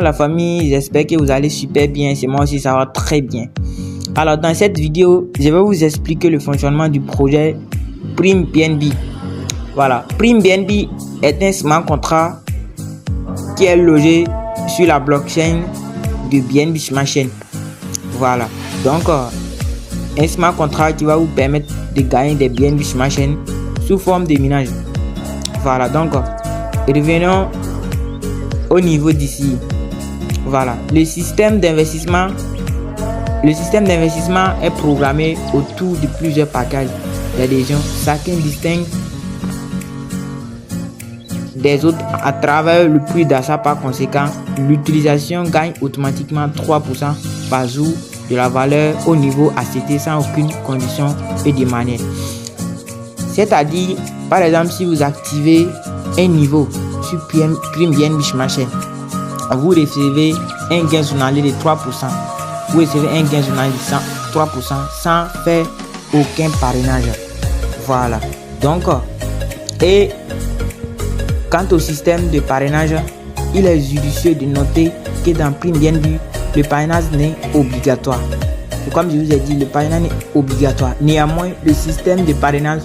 La famille, j'espère que vous allez super bien. C'est moi aussi, ça va très bien. Alors dans cette vidéo, je vais vous expliquer le fonctionnement du projet Prime BNB. Voilà, Prime BNB est un smart contract qui est logé sur la blockchain de BNB Smart Chain. Voilà, donc un smart contract qui va vous permettre de gagner des BNB Smart Chain sous forme de minage. Voilà, donc revenons au niveau d'ici. Voilà, le système d'investissement est programmé autour de plusieurs packages d'adhésion, chacun distinct des autres à travers le prix d'achat. Par conséquent, l'utilisation gagne automatiquement 3% par jour de la valeur au niveau accepté sans aucune condition et de manière. C'est-à-dire, par exemple, si vous activez un niveau sur Prime BNB Smart Chain, vous recevez un gain journalier de 3%. Vous recevez un gain journalier de 3% sans faire aucun parrainage. Voilà. Donc, et quant au système de parrainage, il est judicieux de noter que dans Prime BNB, le parrainage n'est obligatoire. Et comme je vous ai dit, le parrainage est obligatoire. Néanmoins, le système de parrainage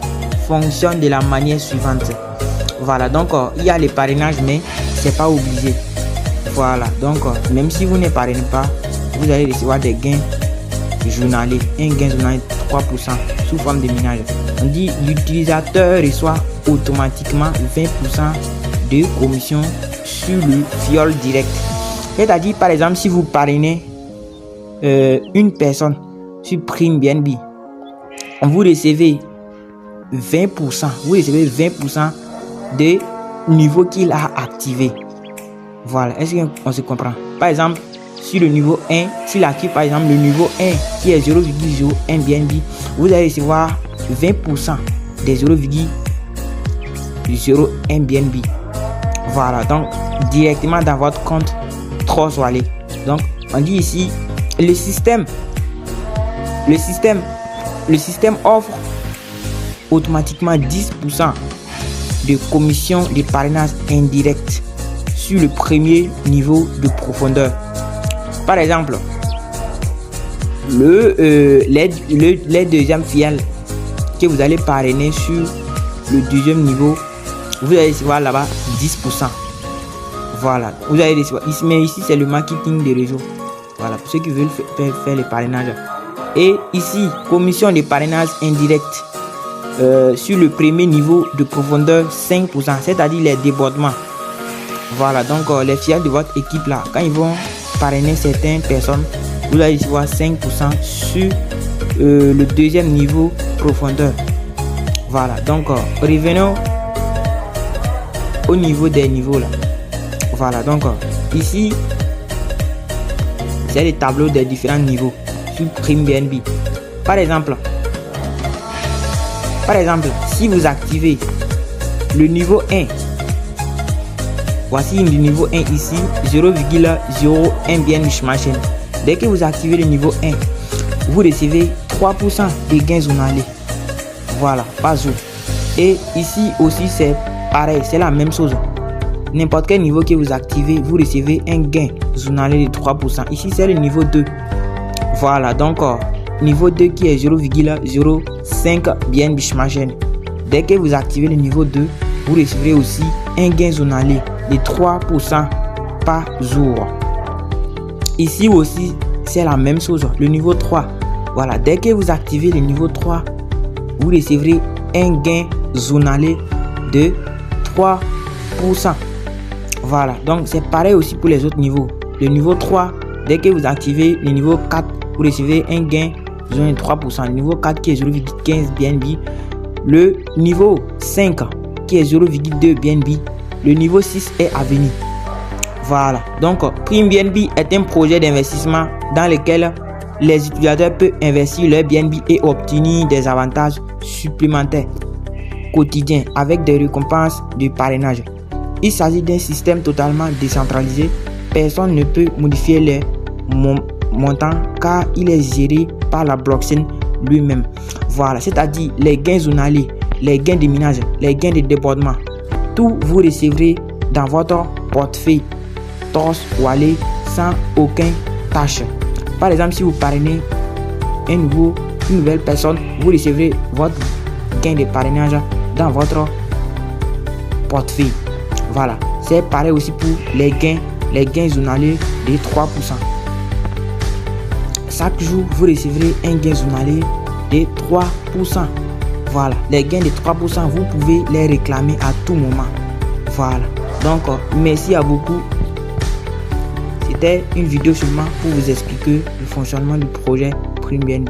fonctionne de la manière suivante. Voilà, donc il y a les parrainages, mais c'est pas obligé. Voilà, donc même si vous ne parrainez pas, vous allez recevoir des gains journaliers, un gain journalier de 3% sous forme de minage. On dit l'utilisateur reçoit automatiquement 20% de commission sur le fiole direct. C'est-à-dire, par exemple, si vous parrainez une personne sur Prime BNB, vous recevez 20%, des niveaux qu'il a activé. Voilà, est-ce qu'on se comprend? Par exemple, sur le niveau 1, s'il active par exemple le niveau 1 qui est 0,01 BNB, vous allez recevoir 20% des 0,01 BNB. Voilà, donc directement dans votre compte Trust Wallet. Donc on dit ici le système offre automatiquement 10% de commission de parrainage indirect sur le premier niveau de profondeur. Par exemple, les deuxièmes filiales que vous allez parrainer sur le deuxième niveau, vous allez recevoir là-bas 10%. Voilà, vous allez recevoir ici, mais ici c'est le marketing des réseaux. Voilà, pour ceux qui veulent faire le parrainage. Et ici, commission de parrainage indirect sur le premier niveau de profondeur 5%, c'est-à-dire les débordements. Voilà, donc les filiales de votre équipe là, quand ils vont parrainer certaines personnes, vous allez recevoir 5% sur le deuxième niveau profondeur. Voilà, donc revenons au niveau des niveaux là. Voilà, donc ici c'est les tableaux des différents niveaux sur Prime BNB. Par exemple, si vous activez le niveau 1, voici le niveau 1 ici, 0,01 BNB Smart Chain. Dès que vous activez le niveau 1, vous recevez 3% de gains journaliers. Voilà, par jour. Et ici aussi c'est pareil, c'est la même chose. N'importe quel niveau que vous activez, vous recevez un gain journalier de 3%. Ici c'est le niveau 2. Voilà, donc niveau 2 qui est 0,05 BNB Smart Chain. Dès que vous activez le niveau 2, vous recevrez aussi un gain journalier de 3% par jour. Ici aussi c'est la même chose, le niveau 3. Voilà, dès que vous activez le niveau 3, vous recevrez un gain journalier de 3%. Voilà, donc c'est pareil aussi pour les autres niveaux. Le niveau 3, dès que vous activez le niveau 4, vous recevez un gain de 3%. Le niveau 4 qui est 0,15 BNB. Le niveau 5 qui est 0,2 BNB. Le niveau 6 est à venir. Voilà, donc Prime BNB est un projet d'investissement dans lequel les utilisateurs peuvent investir leur BNB et obtenir des avantages supplémentaires quotidiens avec des récompenses de parrainage. Il s'agit d'un système totalement décentralisé. Personne ne peut modifier les montants car il est géré par la blockchain lui-même. Voilà, c'est-à-dire les gains journaliers, les gains de minage, les gains de débordement, tout vous recevrez dans votre portefeuille ou aller sans aucun tâche. Par exemple, si vous parrainez une nouvelle personne, vous recevrez votre gain de parrainage dans votre portefeuille. Voilà, c'est pareil aussi pour les gains journaliers de 3%. Chaque jour, vous recevrez un gain journalier de 3%. Voilà, les gains de 3%, vous pouvez les réclamer à tout moment. Voilà, donc merci à beaucoup. C'était une vidéo seulement pour vous expliquer le fonctionnement du projet PrimeBNB.